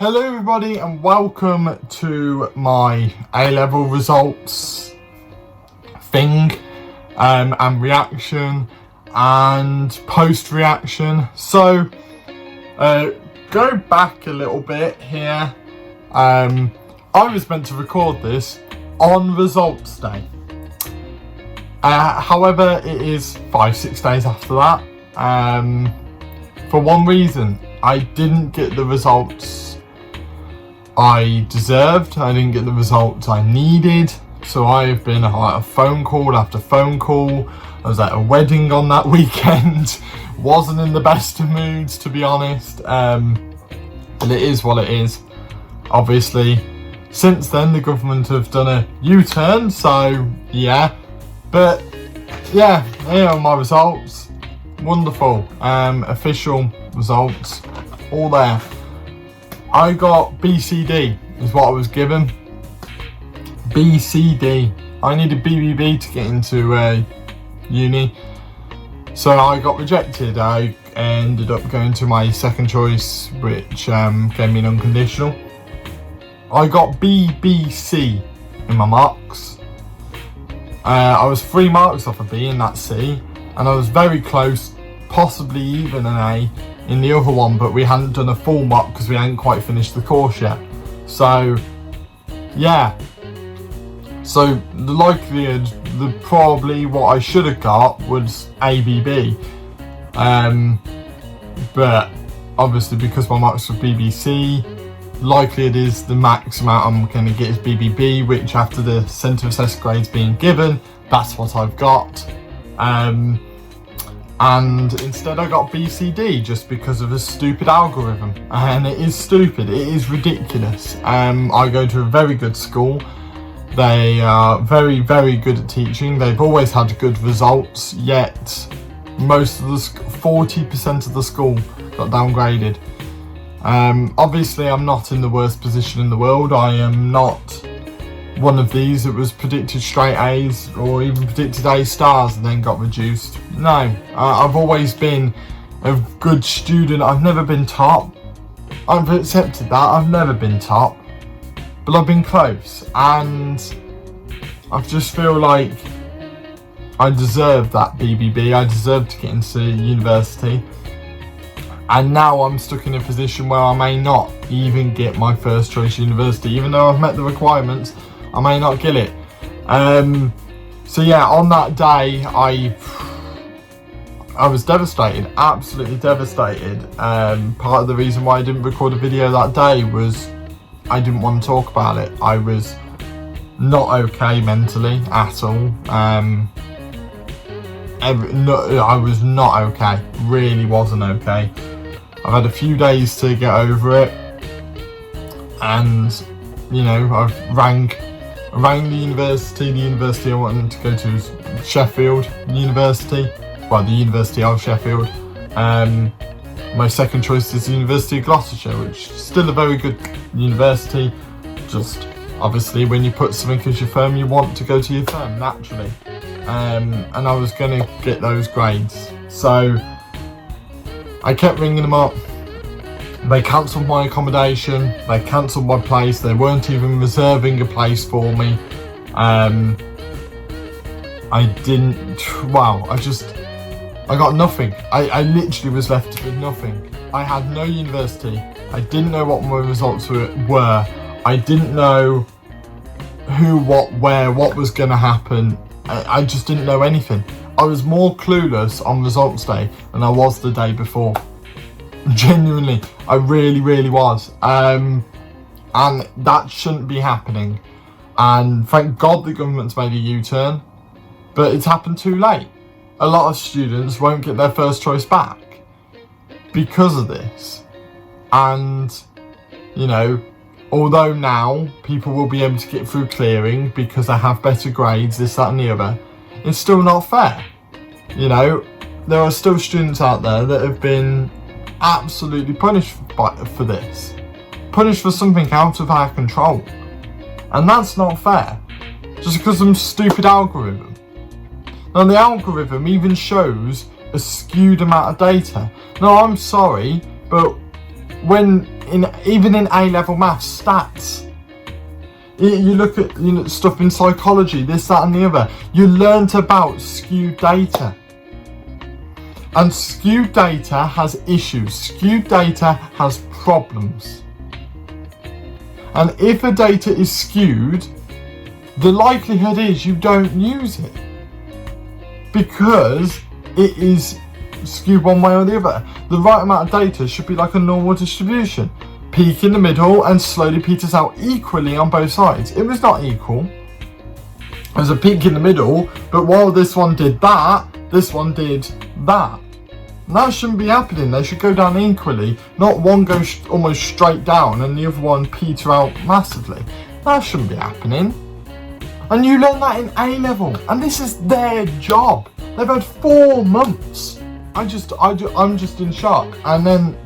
Hello everybody and welcome to my A-level results thing and reaction and post-reaction. So go back a little bit here. I was meant to record this on results day. However, it is 5-6 days after that. For one reason, I didn't get the results I deserved. I didn't get the results I needed. So I have been a phone call after phone call. I was at a wedding on that weekend. Wasn't in the best of moods, to be honest. But it is what it is. Obviously, since then the government have done a U-turn. So yeah, but yeah, here are my results. Wonderful. Official results, all there. I got BCD is what I was given. BCD. I needed BBB to get into uni, so I got rejected. I ended up going to my second choice, which gave me an unconditional. I got BBC in my marks. I was 3 marks off a B in that C, and I was very close, possibly even an A in the other one, but we hadn't done a full mock because we hadn't quite finished the course yet. So yeah, so the likelihood, probably what I should have got was ABB, but obviously because my marks were BBC, likelihood is the max amount I'm going to get is BBB, which after the centre assessed grades being given, that's what I've got. And instead I got BCD just because of a stupid algorithm, and it is stupid, it is ridiculous. I go to a very good school. They are very, very good at teaching. They've always had good results, yet most of the 40% of the school got downgraded. Obviously I'm not in the worst position in the world. I am not one of these that was predicted straight A's or even predicted A stars and then got reduced. No, I've always been a good student. I've never been top. I've accepted that. I've never been top, but I've been close, and I just feel like I deserve that BBB. I deserve to get into university, and now I'm stuck in a position where I may not even get my first choice university, even though I've met the requirements. I may not get it. So yeah, on that day, I was devastated, absolutely devastated. Part of the reason why I didn't record a video that day was I didn't want to talk about it. I was not okay mentally at all. I was not okay, really wasn't okay. I've had a few days to get over it, and you know, I've rang the university I wanted to go to is Sheffield University, well, the University of Sheffield. My second choice is the University of Gloucestershire, which is still a very good university. Just obviously when you put something as your firm, you want to go to your firm naturally, and I was going to get those grades, so I kept ringing them up. They cancelled my accommodation, they cancelled my place, they weren't even reserving a place for me. I got nothing. I literally was left with nothing. I had no university. I didn't know what my results were. I didn't know who, what, where, what was going to happen. I just didn't know anything. I was more clueless on results day than I was the day before. Genuinely, I really, really was. And that shouldn't be happening. And thank God the government's made a U-turn, but it's happened too late. A lot of students won't get their first choice back because of this. And, you know, although now people will be able to get through clearing because they have better grades, this, that and the other, it's still not fair. You know, there are still students out there that have been absolutely punished for this. Punished for something out of our control. And that's not fair. Just because of some stupid algorithm. Now the algorithm even shows a skewed amount of data. Now I'm sorry, but when even in A-level maths, stats. You look at stuff in psychology, this, that and the other. You learnt about skewed data. And skewed data has issues. Skewed data has problems. And if a data is skewed, the likelihood is you don't use it. Because it is skewed one way or the other. The right amount of data should be like a normal distribution. Peak in the middle and slowly peters out equally on both sides. It was not equal. There's a peak in the middle, but while this one did that, this one did that. And that shouldn't be happening. They should go down equally, not one go almost straight down and the other one peter out massively. That shouldn't be happening. And you learn that in A-level, and this is their job. They've had 4 months. I'm just in shock. And then,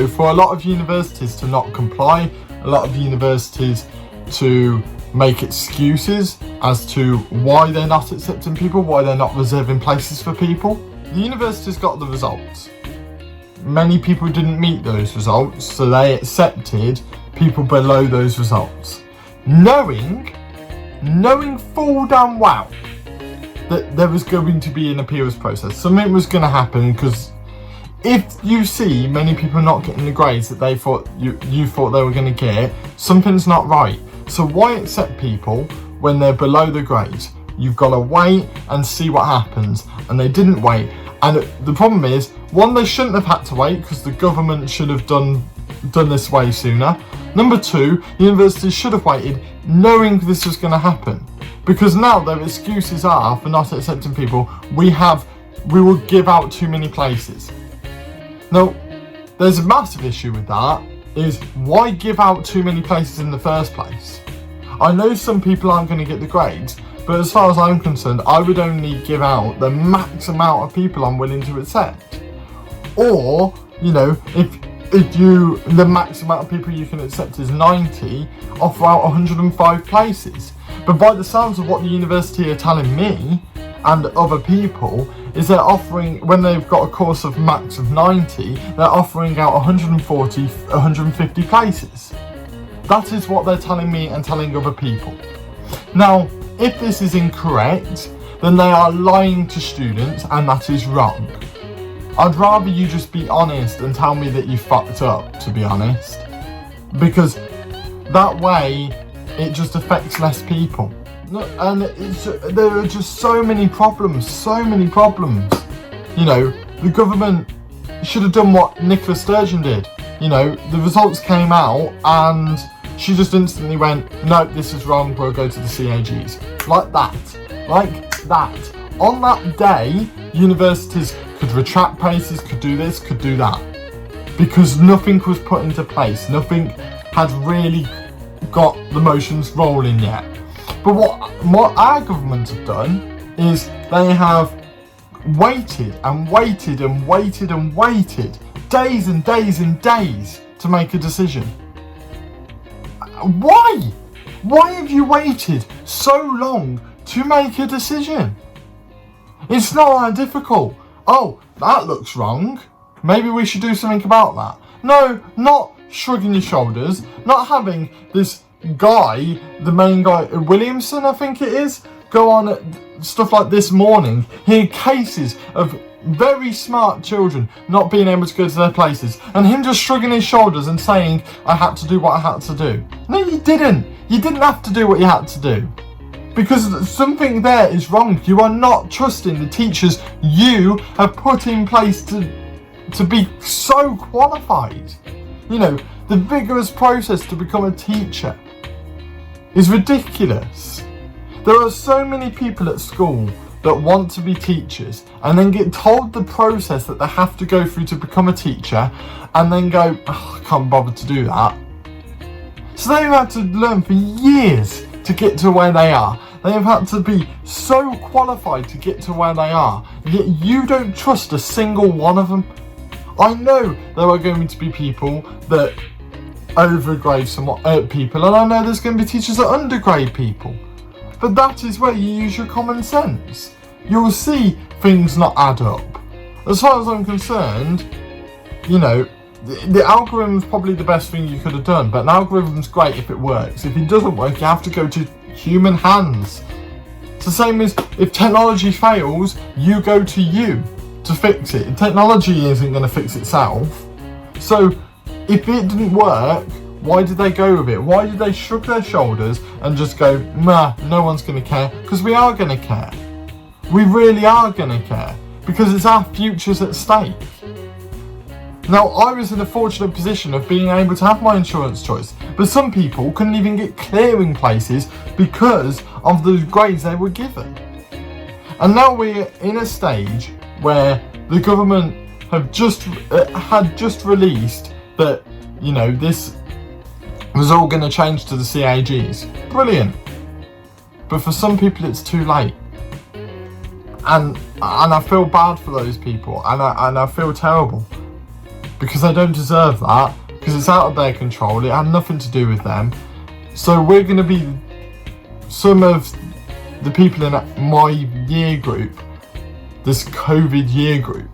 for a lot of universities to not comply, a lot of universities to make excuses as to why they're not accepting people, why they're not reserving places for people. The university's got the results. Many people didn't meet those results, so they accepted people below those results. Knowing full damn well that there was going to be an appeals process. Something was going to happen, because if you see many people not getting the grades that they thought you thought they were going to get, something's not right. So why accept people when they're below the grades? You've got to wait and see what happens, and they didn't wait. And the problem is, one, they shouldn't have had to wait, because the government should have done this way sooner. Number 2, universities should have waited, knowing this was going to happen. Because now their excuses are for not accepting people, we will give out too many places. Now, there's a massive issue with that, is why give out too many places in the first place? I know some people aren't going to get the grades, but as far as I'm concerned, I would only give out the max amount of people I'm willing to accept. Or, if the max amount of people you can accept is 90, offer out 105 places. But by the sounds of what the university are telling me and other people, is they're offering, when they've got a course of max of 90, they're offering out 140, 150 places. That is what they're telling me and telling other people. Now, if this is incorrect, then they are lying to students, and that is wrong. I'd rather you just be honest and tell me that you fucked up, to be honest. Because that way, it just affects less people. And there are just so many problems. The government should have done what Nicola Sturgeon did. The results came out and she just instantly went, no, this is wrong, we'll go to the CAGs. Like that. On that day, universities could retract places, could do this, could do that. Because nothing was put into place. Nothing had really got the motions rolling yet. But what our government have done is they have waited and waited and waited and waited days and days and days to make a decision. Why? Why have you waited so long to make a decision? It's not that difficult. Oh, that looks wrong. Maybe we should do something about that. No, not shrugging your shoulders, not having this guy, the main guy, Williamson, I think it is, go on stuff like This Morning, hear cases of very smart children not being able to go to their places, and him just shrugging his shoulders and saying, I had to do what I had to do. No, you didn't. You didn't have to do what you had to do. Because something there is wrong. You are not trusting the teachers you have put in place to be so qualified. The vigorous process to become a teacher is ridiculous. There are so many people at school that want to be teachers and then get told the process that they have to go through to become a teacher and then go, oh, I can't bother to do that. So they've had to learn for years to get to where they are. They have had to be so qualified to get to where they are, yet you don't trust a single one of them. I know there are going to be people that overgrade people, and I know there's going to be teachers that undergrade people. But that is where you use your common sense. You'll see things not add up. As far as I'm concerned, the algorithm's probably the best thing you could have done, but an algorithm's great if it works. If it doesn't work, you have to go to human hands. It's the same as if technology fails, you go to you to fix it. Technology isn't going to fix itself. So if it didn't work, why did they go with it? Why did they shrug their shoulders and just go, nah, no one's going to care? Because we are going to care. We really are going to care. Because it's our futures at stake. Now, I was in a fortunate position of being able to have my insurance choice, but some people couldn't even get clearing places because of the grades they were given. And now we're in a stage where the government had just released that, you know, this was all going to change to the CAGs. Brilliant. But for some people, it's too late. And I feel bad for those people, and I feel terrible. Because they don't deserve that, because it's out of their control, it had nothing to do with them. So we're going to be, some of the people in my year group, this COVID year group,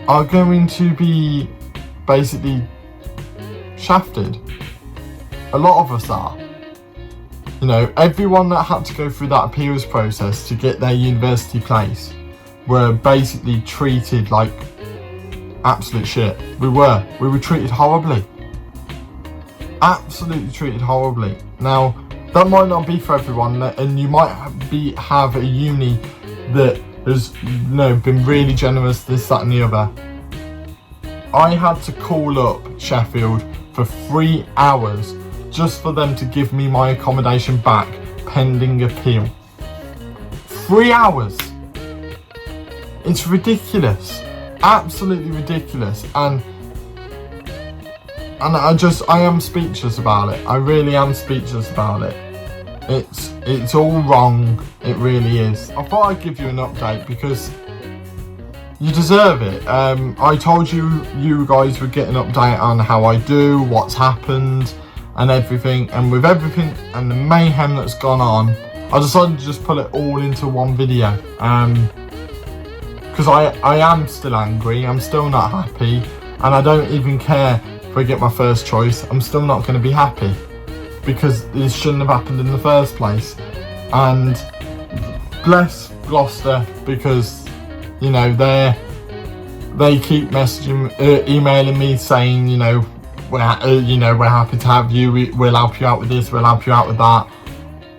are going to be basically shafted. A lot of us are. You know, everyone that had to go through that appeals process to get their university place were basically treated like absolute shit. We were treated horribly. Absolutely treated horribly. Now, that might not be for everyone, and you might have a uni that has, you know, been really generous, this, that and the other. I had to call up Sheffield for 3 hours just for them to give me my accommodation back pending appeal. 3 hours. It's ridiculous. Absolutely ridiculous, and I am speechless about it. I really am speechless about it. It's all wrong. It really is. I thought I'd give you an update because you deserve it. I told you guys would get an update on how I do, what's happened, and everything. And with everything and the mayhem that's gone on, I decided to just put it all into one video. Because I am still angry, I'm still not happy, and I don't even care if I get my first choice. I'm still not going to be happy, because this shouldn't have happened in the first place. And bless Gloucester, because, you know, they keep messaging, emailing me saying, you know, we're happy to have you, we'll help you out with this, we'll help you out with that.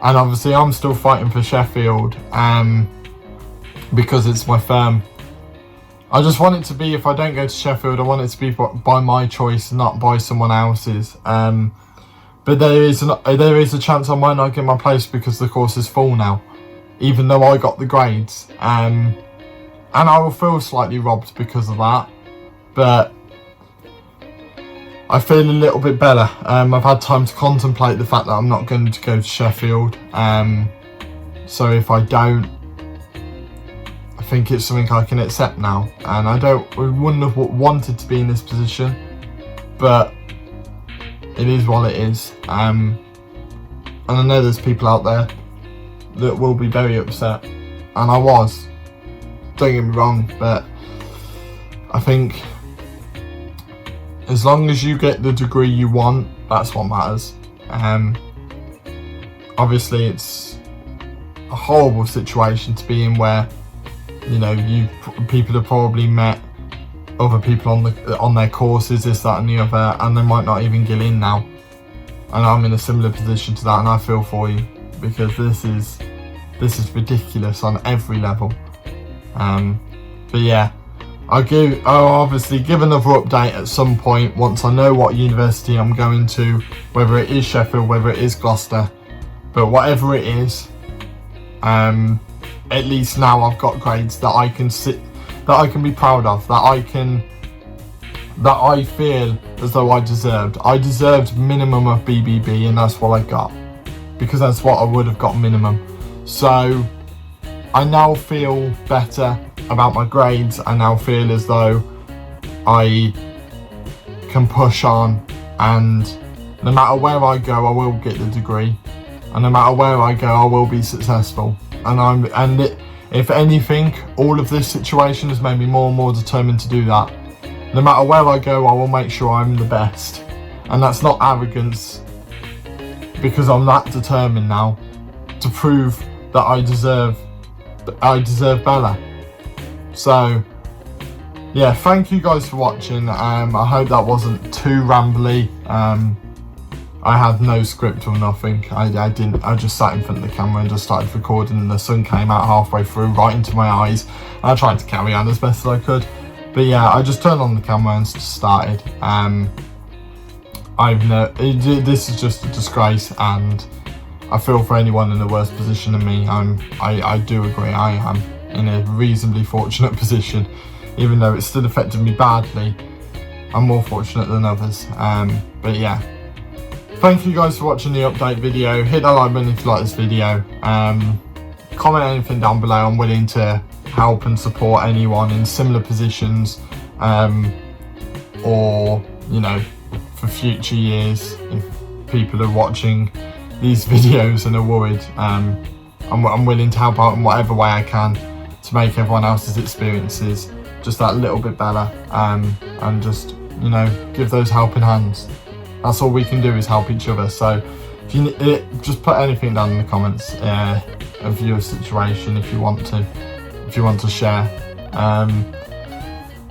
And obviously I'm still fighting for Sheffield, because it's my firm. I just want it to be, if I don't go to Sheffield, I want it to be by my choice, not by someone else's. But there is a chance I might not get my place because the course is full now, even though I got the grades. And I will feel slightly robbed because of that, but I feel a little bit better. I've had time to contemplate the fact that I'm not going to go to Sheffield. So if I don't, I think it's something I can accept now, and I wouldn't have wanted to be in this position, but it is what it is. And I know there's people out there that will be very upset, and I was, don't get me wrong, but I think as long as you get the degree you want, that's what matters. Obviously it's a horrible situation to be in where, you know, people have probably met other people on their courses, this, that and the other, and they might not even get in now. And I'm in a similar position to that, and I feel for you, because this is ridiculous on every level. But yeah, I'll obviously give another update at some point once I know what university I'm going to, whether it is Sheffield, whether it is Gloucester, but whatever it is, at least now I've got grades that I can be proud of, that I feel as though I deserved. I deserved minimum of BBB, and that's what I got, because that's what I would have got minimum. So I now feel better about my grades. I now feel as though I can push on, and no matter where I go, I will get the degree, and no matter where I go, I will be successful. If anything, all of this situation has made me more and more determined to do that, No matter where I go, I will make sure I'm the best. And that's not arrogance, because I'm that determined now to prove that I deserve better. So yeah, thank you guys for watching. I hope that wasn't too rambly. I had no script or nothing. I just sat in front of the camera and just started recording, and the sun came out halfway through right into my eyes. I tried to carry on as best as I could, but yeah, I just turned on the camera and started. This is just a disgrace, and I feel for anyone in a worse position than me. I do agree, I am in a reasonably fortunate position, even though it still affected me badly. I'm more fortunate than others. But yeah, thank you guys for watching the update video. Hit that like button if you like this video. Comment anything down below. I'm willing to help and support anyone in similar positions, or you know, for future years, if people are watching these videos and are worried. I'm willing to help out in whatever way I can to make everyone else's experiences just that little bit better, and just, you know, give those helping hands. That's all we can do, is help each other. So if you just put anything down in the comments of your situation, if you want to share.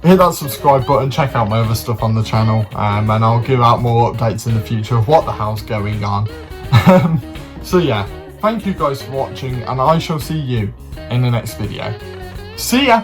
Hit that subscribe button, check out my other stuff on the channel, and I'll give out more updates in the future of what the hell's going on. So yeah, thank you guys for watching, and I shall see you in the next video. See ya!